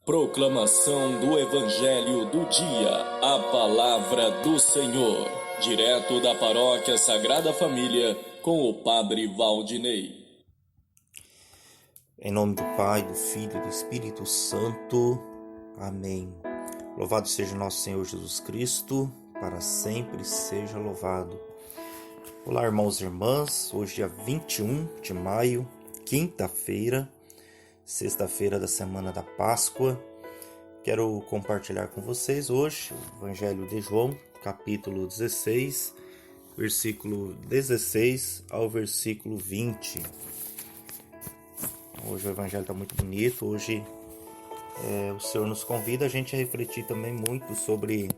Proclamação do Evangelho do Dia, a Palavra do Senhor, direto da Paróquia Sagrada Família, com o Padre Valdinei. Em nome do Pai, do Filho e do Espírito Santo. Amém. Louvado seja nosso Senhor Jesus Cristo, para sempre seja louvado. Olá, irmãos e irmãs, hoje é dia 21 de maio, quinta-feira, sexta-feira da semana da Páscoa. Quero compartilhar com vocês hoje o Evangelho de João, capítulo 16, versículo 16 ao versículo 20. Hoje o Evangelho está muito bonito, hoje o Senhor nos convida a gente a refletir também muito sobre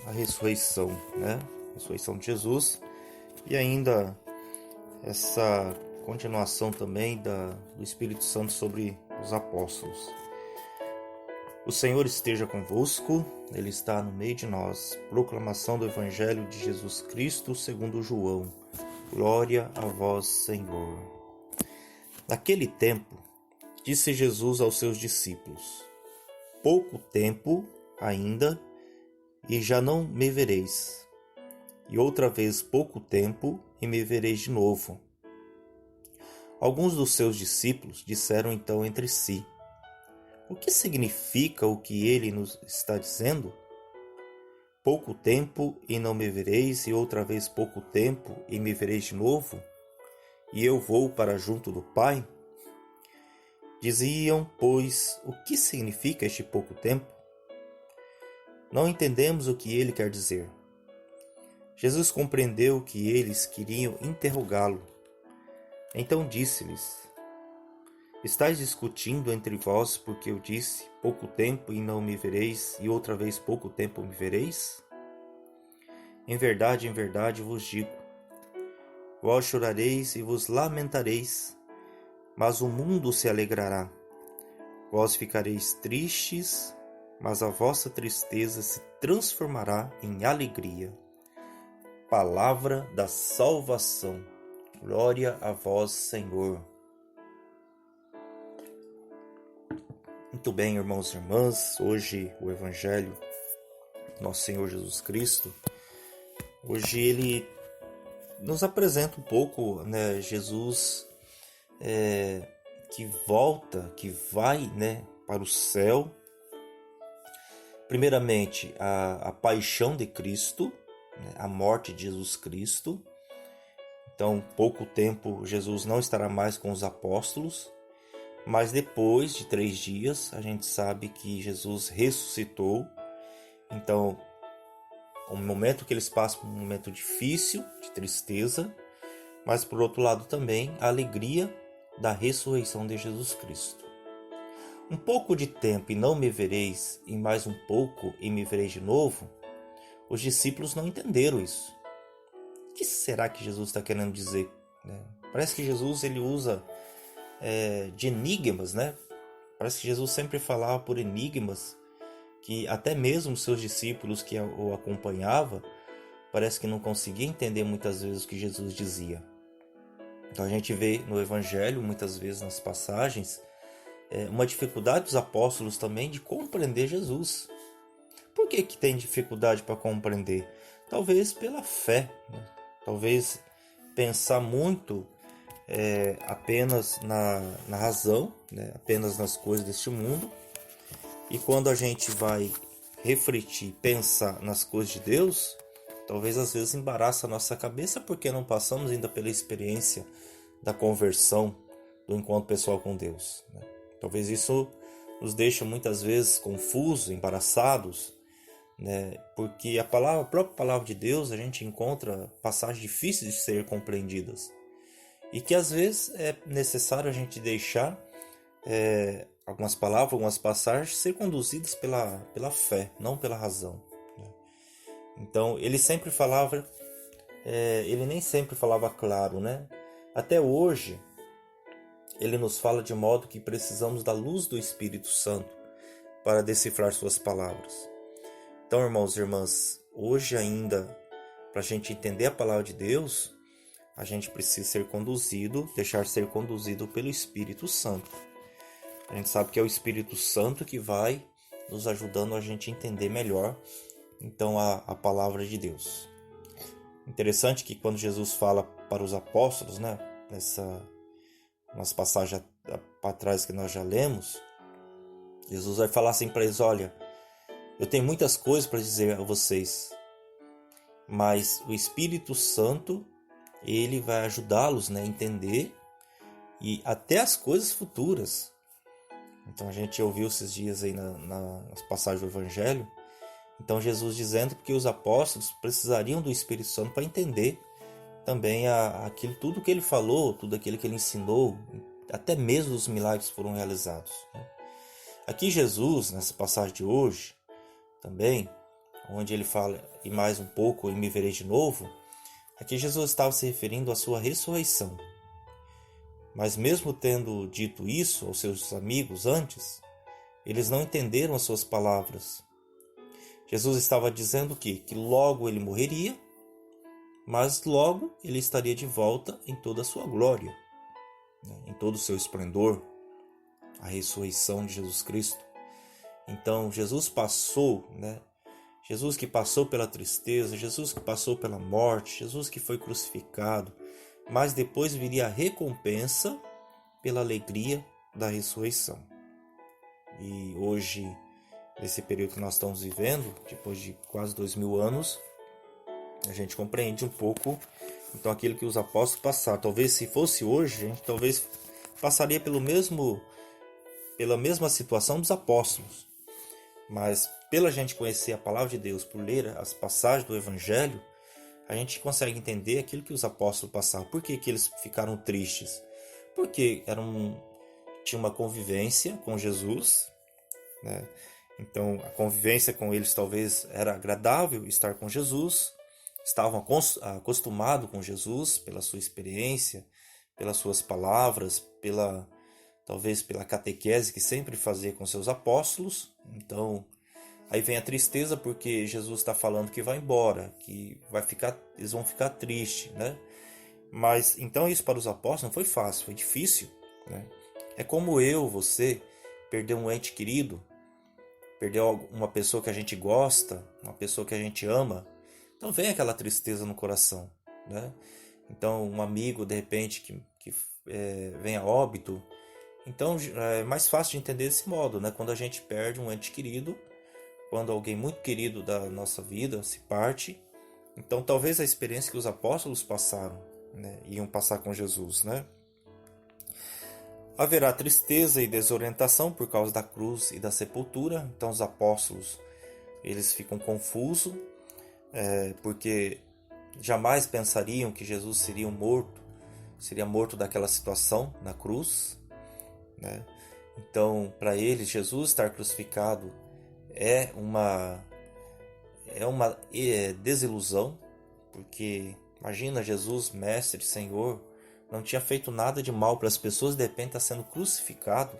a ressurreição, né? A ressurreição de Jesus e ainda essa continuação também do Espírito Santo sobre os apóstolos. O Senhor esteja convosco, Ele está no meio de nós. Proclamação do Evangelho de Jesus Cristo segundo João. Glória a vós, Senhor. Naquele tempo, disse Jesus aos seus discípulos: pouco tempo ainda, e já não me vereis. E outra vez pouco tempo, e me vereis de novo. Alguns dos seus discípulos disseram então entre si: o que significa o que ele nos está dizendo? Pouco tempo, e não me vereis, e outra vez pouco tempo, e me vereis de novo? E eu vou para junto do Pai? Diziam, pois, o que significa este pouco tempo? Não entendemos o que ele quer dizer. Jesus compreendeu que eles queriam interrogá-lo. Então disse-lhes: estais discutindo entre vós porque eu disse, pouco tempo e não me vereis, e outra vez pouco tempo me vereis? Em verdade vos digo, vós chorareis e vos lamentareis, mas o mundo se alegrará. Vós ficareis tristes, mas a vossa tristeza se transformará em alegria. Palavra da salvação. Glória a vós, Senhor. Muito bem, irmãos e irmãs, hoje o Evangelho do nosso Senhor Jesus Cristo, hoje ele nos apresenta um pouco, né, Jesus que volta, que vai, né, para o céu. Primeiramente, a paixão de Cristo, né, a morte de Jesus Cristo. Então, pouco tempo, Jesus não estará mais com os apóstolos, mas depois de 3 dias, a gente sabe que Jesus ressuscitou. Então, o momento que eles passam por um momento difícil, de tristeza, mas por outro lado também a alegria da ressurreição de Jesus Cristo. Um pouco de tempo e não me vereis, e mais um pouco e me vereis de novo, os discípulos não entenderam isso. O que será que Jesus está querendo dizer? Parece que Jesus ele usa de enigmas, né? Parece que Jesus sempre falava por enigmas, que até mesmo seus discípulos que o acompanhavam, parece que não conseguiam entender muitas vezes o que Jesus dizia. Então a gente vê no Evangelho, muitas vezes nas passagens, uma dificuldade dos apóstolos também de compreender Jesus. Por que tem dificuldade para compreender? Talvez pela fé, né? Talvez pensar muito apenas na razão, né? Apenas nas coisas deste mundo. E quando a gente vai refletir, pensar nas coisas de Deus, talvez às vezes embaraça a nossa cabeça porque não passamos ainda pela experiência da conversão, do encontro pessoal com Deus, né? Talvez isso nos deixe muitas vezes confusos, embaraçados, né? Porque a própria palavra de Deus, a gente encontra passagens difíceis de ser compreendidas e que às vezes é necessário a gente deixar algumas palavras, algumas passagens ser conduzidas pela fé, não pela razão, né? Então ele sempre falava, ele nem sempre falava claro, né? Até hoje ele nos fala de modo que precisamos da luz do Espírito Santo para decifrar suas palavras. Então, irmãos e irmãs, hoje ainda, para a gente entender a palavra de Deus, a gente precisa ser conduzido, deixar ser conduzido pelo Espírito Santo. A gente sabe que é o Espírito Santo que vai nos ajudando a gente entender melhor, então, a palavra de Deus. Interessante que quando Jesus fala para os apóstolos, né, nas passagens para trás que nós já lemos, Jesus vai falar assim para eles: olha, eu tenho muitas coisas para dizer a vocês, mas o Espírito Santo, ele vai ajudá-los, né, a entender e até as coisas futuras. Então a gente ouviu esses dias aí nas passagens do Evangelho, então Jesus dizendo que os apóstolos precisariam do Espírito Santo para entender também aquilo, tudo que ele falou, tudo aquilo que ele ensinou, até mesmo os milagres foram realizados. Aqui Jesus, nessa passagem de hoje, também, onde ele fala, e mais um pouco, e me verei de novo, aqui Jesus estava se referindo à sua ressurreição. Mas mesmo tendo dito isso aos seus amigos antes, eles não entenderam as suas palavras. Jesus estava dizendo que logo ele morreria, mas logo ele estaria de volta em toda a sua glória, em todo o seu esplendor, a ressurreição de Jesus Cristo. Então Jesus passou, Jesus que passou pela tristeza, Jesus que passou pela morte, Jesus que foi crucificado, mas depois viria a recompensa pela alegria da ressurreição. E hoje, nesse período que nós estamos vivendo, depois de quase 2000 anos, a gente compreende um pouco então aquilo que os apóstolos passaram. Talvez se fosse hoje, a gente talvez passaria pela mesma situação dos apóstolos. Mas pela gente conhecer a palavra de Deus, por ler as passagens do Evangelho, a gente consegue entender aquilo que os apóstolos passaram. Por que eles ficaram tristes? Porque tinha uma convivência com Jesus, né? Então a convivência com eles talvez era agradável, estar com Jesus, estavam acostumados com Jesus pela sua experiência, pelas suas palavras, talvez pela catequese que sempre fazia com seus apóstolos. Então aí vem a tristeza porque Jesus está falando que vai embora, que eles vão ficar tristes, né? Mas então isso para os apóstolos não foi fácil, foi difícil, né? É como você perder um ente querido, perder uma pessoa que a gente gosta, uma pessoa que a gente ama. Então vem aquela tristeza no coração, né? Então um amigo de repente que vem a óbito, então é mais fácil de entender desse modo, né? Quando a gente perde um ente querido, quando alguém muito querido da nossa vida se parte, então talvez a experiência que os apóstolos passaram, né, iam passar com Jesus, né? Haverá tristeza e desorientação por causa da cruz e da sepultura. Então os apóstolos eles ficam confusos, porque jamais pensariam que Jesus seria morto daquela situação na cruz, né? Então para eles Jesus estar crucificado é uma desilusão, porque imagina Jesus, mestre, Senhor, não tinha feito nada de mal para as pessoas, de repente está sendo crucificado.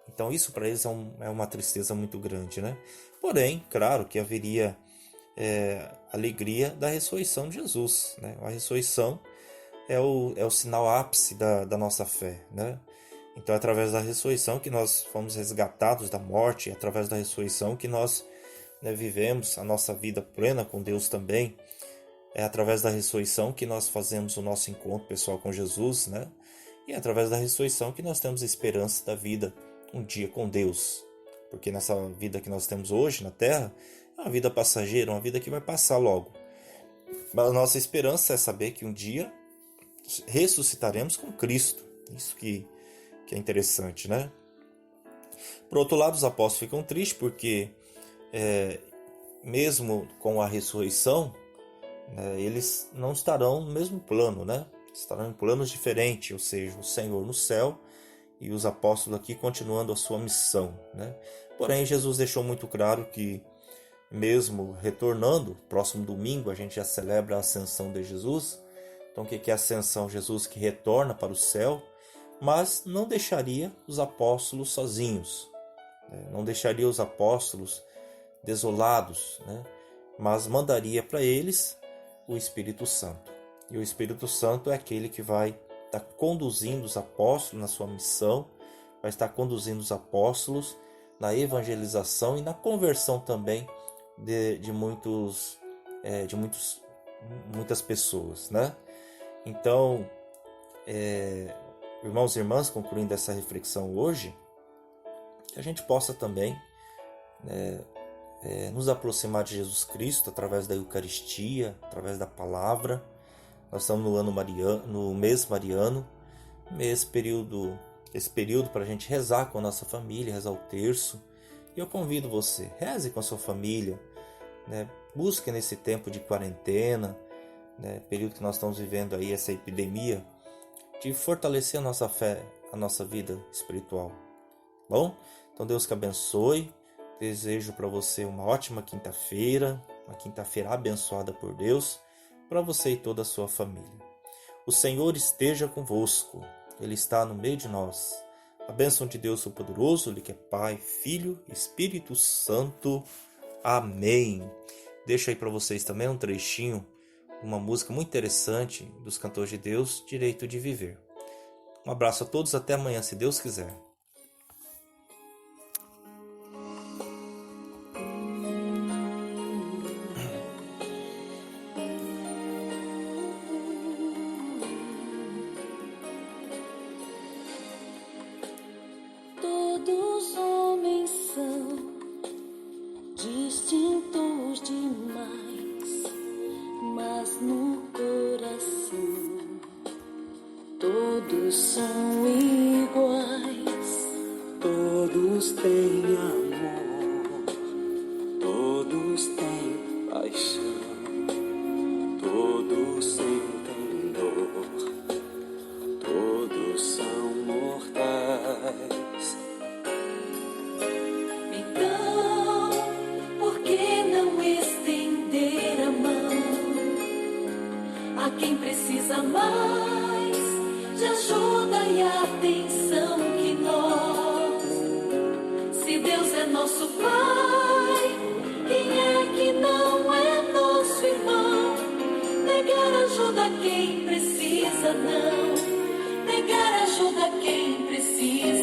Então isso para eles é uma tristeza muito grande, né? Porém, claro que haveria alegria da ressurreição de Jesus, né? A ressurreição é o sinal ápice da nossa fé, né? Então é através da ressurreição que nós fomos resgatados da morte, é através da ressurreição que nós vivemos a nossa vida plena com Deus também. É através da ressurreição que nós fazemos o nosso encontro pessoal com Jesus, né? E é através da ressurreição que nós temos a esperança da vida um dia com Deus. Porque nessa vida que nós temos hoje na Terra, é uma vida passageira, uma vida que vai passar logo. Mas a nossa esperança é saber que um dia ressuscitaremos com Cristo. Isso que é interessante, né? Por outro lado, os apóstolos ficam tristes porque mesmo com a ressurreição, eles não estarão no mesmo plano, né? Estarão em planos diferentes, ou seja, o Senhor no céu e os apóstolos aqui continuando a sua missão, né? Porém, Jesus deixou muito claro que mesmo retornando, próximo domingo a gente já celebra a ascensão de Jesus. Então o que é a ascensão? Jesus que retorna para o céu, mas não deixaria os apóstolos sozinhos, não deixaria os apóstolos desolados, né? Mas mandaria para eles o Espírito Santo. E o Espírito Santo é aquele que vai estar conduzindo os apóstolos na sua missão, vai estar conduzindo os apóstolos na evangelização e na conversão também de muitas pessoas, né? Então, irmãos e irmãs, concluindo essa reflexão hoje, que a gente possa também nos aproximar de Jesus Cristo através da Eucaristia, através da palavra. Nós estamos no ano mariano, no mês mariano, esse período para a gente rezar com a nossa família, rezar o terço. E eu convido você, reze com a sua família, né? Busque nesse tempo de quarentena, né? Período que nós estamos vivendo aí, essa epidemia, de fortalecer a nossa fé, a nossa vida espiritual. Bom, então Deus que abençoe. Desejo para você uma ótima quinta-feira, uma quinta-feira abençoada por Deus, para você e toda a sua família. O Senhor esteja convosco, Ele está no meio de nós. A bênção de Deus Todo-Poderoso, Ele que é Pai, Filho e Espírito Santo. Amém. Deixo aí para vocês também um trechinho, uma música muito interessante dos cantores de Deus, Direito de Viver. Um abraço a todos, até amanhã, se Deus quiser. Todos homens são distintos demais, mas no coração todos são iguais. Todos têm amor, todos têm paixão, todos sentem dor, todos são mortais. Então, por que não estender a mão a quem precisa mais de ajuda e atenção que nós? Se Deus é nosso Pai, quem é que não é nosso irmão? Negar ajuda a quem precisa, não. Negar ajuda a quem precisa.